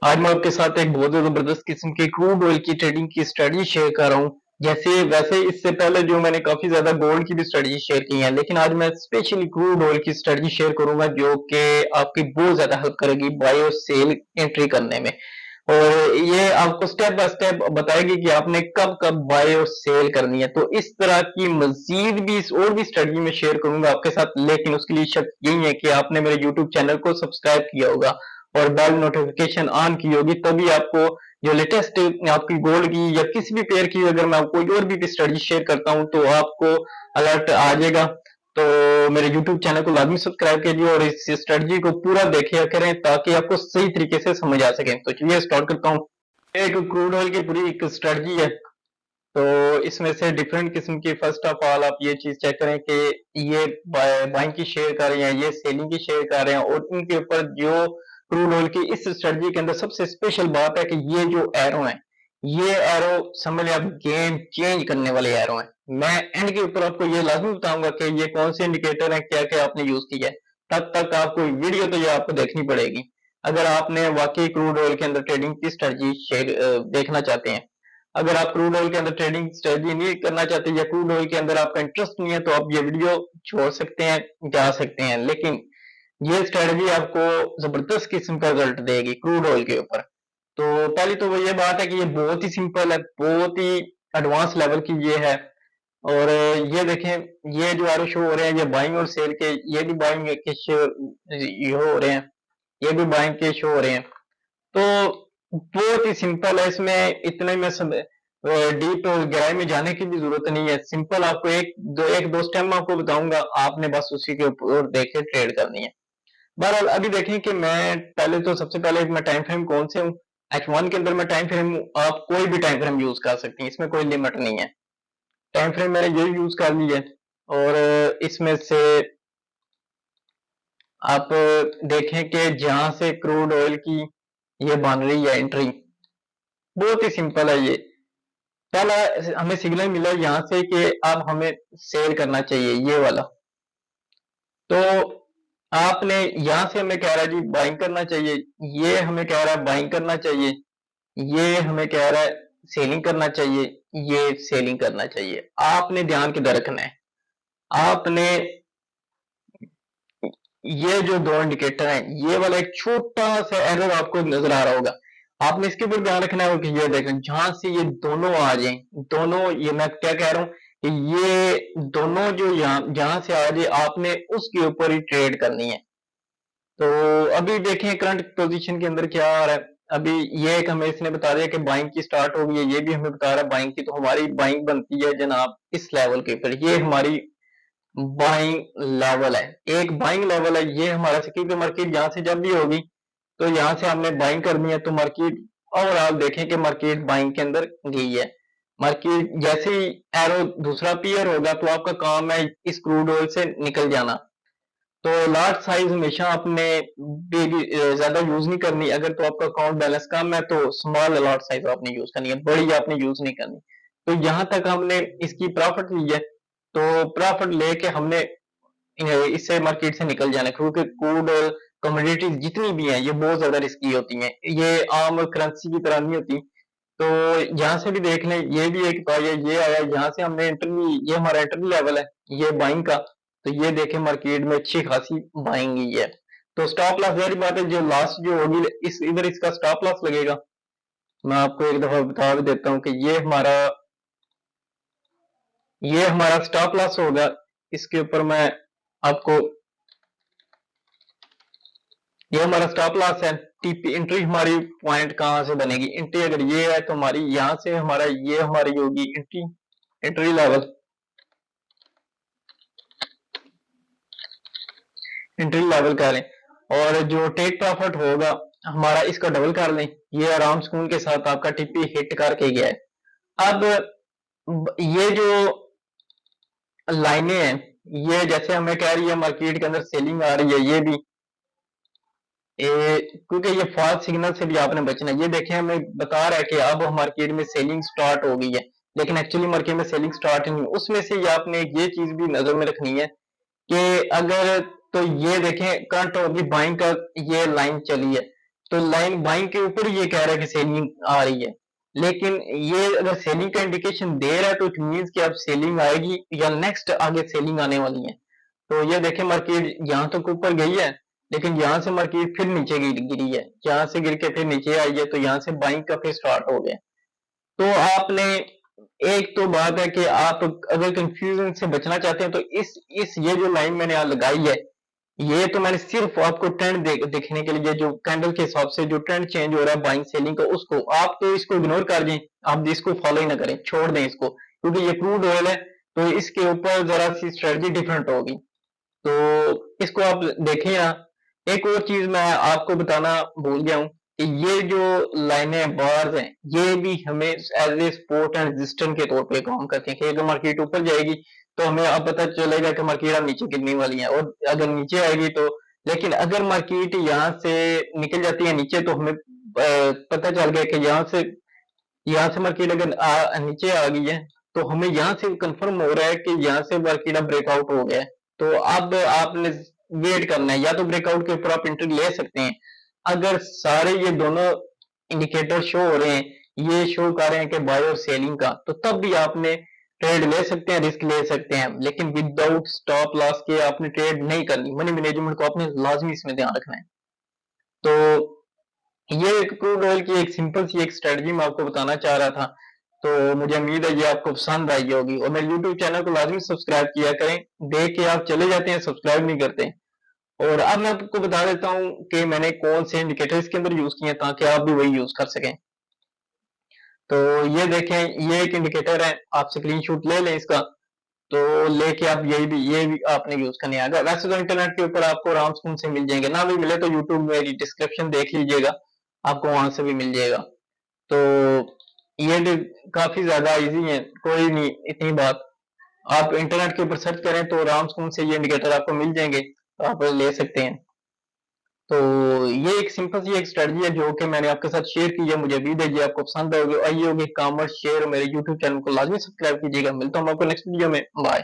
आज मैं आपके साथ एक बहुत ज़बरदस्त किस्म की क्रूड ऑयल की ट्रेडिंग की स्टडी शेयर कर रहा हूँ। जैसे वैसे इससे पहले जो मैंने काफ़ी ज़्यादा गोल्ड की भी स्टडी शेयर की है, लेकिन आज मैं स्पेशली क्रूड ऑयल की स्टडी शेयर करूँगा जो कि आपकी बहुत ज़्यादा हेल्प करेगी बाय और सेल एंट्री करने में। और ये आपको स्टेप बाय स्टेप बताएगी कि आपने कब-कब बाय और सेल करनी है। तो इस तरह की मज़ीद भी और भी स्टडी मैं शेयर करूँगा आपके साथ, लेकिन उसके लिए शर्त यही है कि आपने मेरे यूट्यूब चैनल को सब्सक्राइब किया होगा और बेल नोटिफिकेशन ऑन की होगी, तभी आपको जो लेटेस्ट आपकी गोल्ड की या किसी भी पेयर की अगर मैं कोई और भी स्टडी शेयर करता हूं तो आपको अलर्ट आ जाएगा। तो मेरे यूट्यूब चैनल को लाजमी सब्सक्राइब कीजिए और इस स्ट्रेटजी को पूरा देखिए करें ताकि आपको सही तरीके से समझ आ सके। तो चलिए स्टार्ट करता हूँ। एक क्रूड ऑयल की पूरी एक स्ट्रेटजी है, तो इसमें से डिफरेंट किस्म की फर्स्ट ऑफ ऑल आप ये चीज चेक करें कि ये बाइंग की शेयर कर रहे हैं, ये सेलिंग की शेयर कर रहे हैं, और इनके ऊपर जो क्रूड ऑयल की इस स्ट्रेटजी के अंदर सबसे स्पेशल बात है कि ये जो एरो है, ये एरो समझ लिया आप गेम चेंज करने वाले एरो हैं। मैं एंड के ऊपर आपको ये लाजमी बताऊंगा कि ये कौन से इंडिकेटर हैं, क्या क्या आपने यूज किया है। तब तक आपको वीडियो तो ये आपको देखनी पड़ेगी अगर आपने वाकई क्रूड ऑयल के अंदर ट्रेडिंग की स्ट्रेटजी शेयर देखना चाहते हैं। अगर आप क्रूड ऑयल के अंदर ट्रेडिंग स्ट्रेटजी नहीं करना चाहते या क्रूड ऑयल के अंदर आपका इंटरेस्ट नहीं है तो आप ये वीडियो छोड़ सकते हैं, जा सकते हैं, लेकिन ये स्ट्रेटजी आपको जबरदस्त किस्म का रिजल्ट देगी क्रूड ऑयल के ऊपर। तो पहली तो वो ये बात है कि ये बहुत ही सिंपल है, बहुत ही एडवांस लेवल की ये है। और ये देखें, ये जो एरो शो हो रहे हैं ये बाइंग और सेल के, ये भी बाइंग के ये हो रहे हैं, ये भी बाइंग के शो हो रहे हैं। तो बहुत ही सिंपल है, इसमें इतने में सब डीप गहराई में जाने की भी जरूरत नहीं है। सिंपल आपको एक दो स्टेप आपको बताऊंगा, आपने बस उसी के ऊपर देख के ट्रेड करनी है। बहरहाल अभी देखें कि मैं पहले तो सबसे पहले मैं टाइम फ्रेम कौन से हूँ, H1 के अंदर मैं टाइम फ्रेम हूँ। आप कोई भी टाइम फ्रेम यूज कर सकती हैं, इसमें कोई लिमिट नहीं है। टाइम फ्रेम मैंने यही यूज कर ली है। और इसमें से आप देखें कि जहां से क्रूड ऑयल की ये बन रही है एंट्री, बहुत ही सिंपल है। ये पहला हमें सिग्नल मिला यहाँ से कि अब हमें सेल करना चाहिए, ये वाला। तो आपने यहाँ से हमें कह रहा है जी बाइंग करना चाहिए, ये हमें कह रहा है बाइंग करना चाहिए, ये हमें कह रहा है सेलिंग करना चाहिए, ये सेलिंग करना चाहिए। आपने ध्यान किधर रखना है, आपने ये जो दो इंडिकेटर हैं, ये वाला एक छोटा सा एरर आपको नजर आ रहा होगा, आपने इसके ऊपर ध्यान रखना है कि ये देखें जहां से ये दोनों आ जाए, दोनों, ये मैं क्या कह रहा हूं कि ये दोनों जो यहाँ जहां से आ जाए आपने उसके ऊपर ही ट्रेड करनी है। तो अभी देखें करंट पोजीशन के अंदर क्या आ रहा है। अभी ये एक हमें इसने बता दिया कि बाइंग की स्टार्ट हो गई है, ये भी हमें बता रहा है बाइंग की। तो हमारी बाइंग बनती है जनाब इस लेवल के ऊपर, ये हमारी बाइंग लेवल है, एक बाइंग लेवल है ये हमारा। क्योंकि मार्केट यहाँ से जब भी होगी तो यहाँ से हमने बाइंग करनी है, तो मार्केट ओवरऑल देखें कि मार्केट बाइंग के अंदर गई है। मार्केट जैसे ही एरो दूसरा पीयर होगा तो आपका काम है इस क्रूड ऑयल से निकल जाना। तो लार्ज साइज हमेशा आपने ज्यादा यूज नहीं करनी। अगर तो आपका अकाउंट बैलेंस कम है तो स्मॉल अलॉट साइज आपने यूज करनी है, बड़ी आपने यूज नहीं करनी। तो यहाँ तक हमने इसकी प्रॉफिट ली है, तो प्रॉफिट लेके हमने इससे मार्केट से निकल जाना है, क्योंकि क्रूड ऑयल कमोडिटीज जितनी भी हैं ये बहुत ज्यादा रिस्की होती हैं, ये आम करेंसी की तरह नहीं होती। तो यहाँ से भी देख लें, ये भी एक तो ये आया, यहाँ से हमने एंट्री, ये हमारा एंट्री लेवल है ये बाइंग का। तो ये देखें मार्केट में अच्छी खासी बाइंग ही है। तो स्टॉप लॉस जारी बात है, जो लास्ट जो होगी इस इधर इसका स्टॉप लॉस लगेगा। मैं आपको एक दफा बता भी देता हूँ कि ये हमारा स्टॉप लॉस होगा। इसके ऊपर मैं आपको, ये हमारा स्टॉप लॉस है। टीपी एंट्री हमारी पॉइंट कहां से बनेगी, एंट्री अगर ये है तो हमारी यहां से हमारा ये हमारी होगी entry, entry level, entry level कह लें। और जो टेक प्रॉफिट होगा हमारा इसका डबल कर लें, ये आराम सुकून के साथ आपका टीपी हिट करके गया है। अब ये जो लाइनें हैं, ये जैसे हमें कह रही है मार्केट के अंदर सेलिंग आ रही है, ये भी क्योंकि ये फॉल्स सिग्नल से भी आपने बचना है। ये देखें हमें बता रहा है कि अब मार्केट में सेलिंग स्टार्ट हो गई है, लेकिन एक्चुअली मार्केट में सेलिंग स्टार्ट नहीं। उसमें से आपने ये चीज भी नजर में रखनी है कि अगर, तो ये देखें करंट अभी बाइंग का ये लाइन चली है, तो लाइन बाइंग के ऊपर ये कह रहा है कि सेलिंग आ रही है, लेकिन ये अगर सेलिंग का इंडिकेशन दे रहा है तो इट मीन्स कि अब सेलिंग आएगी या नेक्स्ट आगे सेलिंग आने वाली है। तो ये देखें मार्केट यहाँ तक ऊपर गई है, लेकिन यहाँ से मार्केट फिर नीचे गिरी है, यहाँ से गिर के फिर नीचे आई है, तो यहाँ से बाइंग का फिर स्टार्ट हो गया। तो आपने एक तो बात है कि आप अगर कंफ्यूजन से बचना चाहते हैं तो इस ये जो लाइन मैंने यहाँ लगाई है, ये तो मैंने सिर्फ आपको ट्रेंड देखने के लिए, जो कैंडल के हिसाब से जो ट्रेंड चेंज हो रहा है बाइंग सेलिंग का, उसको आप तो इसको इग्नोर कर दें, आप इसको फॉलो ही ना करें, छोड़ दें इसको, क्योंकि ये क्रूड ऑयल है तो इसके ऊपर जरा सी स्ट्रेटजी डिफरेंट होगी। तो इसको आप देखें ना। एक और चीज मैं आपको बताना भूल गया हूँ कि ये जो लाइनें बार्स हैं, ये भी हमें as a support and resistance के तौर पे काम करती हैं कि अगर मार्केट ऊपर जाएगी तो हमें अब पता चलेगा कि मार्केट अब नीचे गिरने वाली है, और अगर नीचे आएगी तो, लेकिन अगर मार्केट यहाँ से निकल जाती है नीचे तो हमें पता चल गया कि यहाँ से मार्केट अगर नीचे आ गई है तो हमें यहाँ से कंफर्म हो रहा है कि यहाँ से मार्केट अब ब्रेकआउट हो गया है। तो अब आपने वेट करना है, या तो ब्रेकआउट के ऊपर आप एंट्री ले सकते हैं। अगर सारे ये दोनों इंडिकेटर शो हो रहे हैं, ये शो कर रहे हैं कि बाय और सेलिंग का, तो तब भी आपने ट्रेड ले सकते हैं, रिस्क ले सकते हैं, लेकिन विदाउट स्टॉप लॉस के आपने ट्रेड नहीं करनी। मनी मैनेजमेंट को आपने लाजमी इसमें ध्यान रखना है। तो ये एक क्रूड ऑयल की एक सिंपल सी एक स्ट्रेटजी मैं आपको बताना चाह रहा था। तो मुझे उम्मीद है ये आपको पसंद आई होगी, और मेरे यूट्यूब चैनल को लाजमी सब्सक्राइब किया करें। देख के आप चले जाते हैं, सब्सक्राइब नहीं करते। और अब मैं आपको बता देता हूँ कि मैंने कौन से इंडिकेटर इसके अंदर यूज किए ताकि आप भी वही यूज कर सकें। तो ये देखें, ये एक इंडिकेटर है, आप स्क्रीनशॉट ले लें इसका, तो लेके आप ये भी आपने यूज करने आएगा। वैसे तो इंटरनेट के ऊपर आपको आराम से मिल जाएंगे, ना भी मिले तो यूट्यूब में डिस्क्रिप्शन देख लीजिएगा, आपको वहां से भी मिल जाएगा। तो ये भी काफी ज्यादा इजी है, कोई नहीं इतनी बात। आप इंटरनेट के ऊपर सर्च करें तो आराम से ये इंडिकेटर आपको मिल जाएंगे, तो आप ले सकते हैं। तो ये एक सिंपल सी एक स्ट्रेटजी है जो कि मैंने आपके साथ शेयर की है। मुझे उम्मीद है ये आपको पसंद आई होगी। कॉमर्स शेयर और मेरे यूट्यूब चैनल को लाजमी सब्सक्राइब कीजिएगा। मिलता हूँ आपको नेक्स्ट वीडियो में। बाय।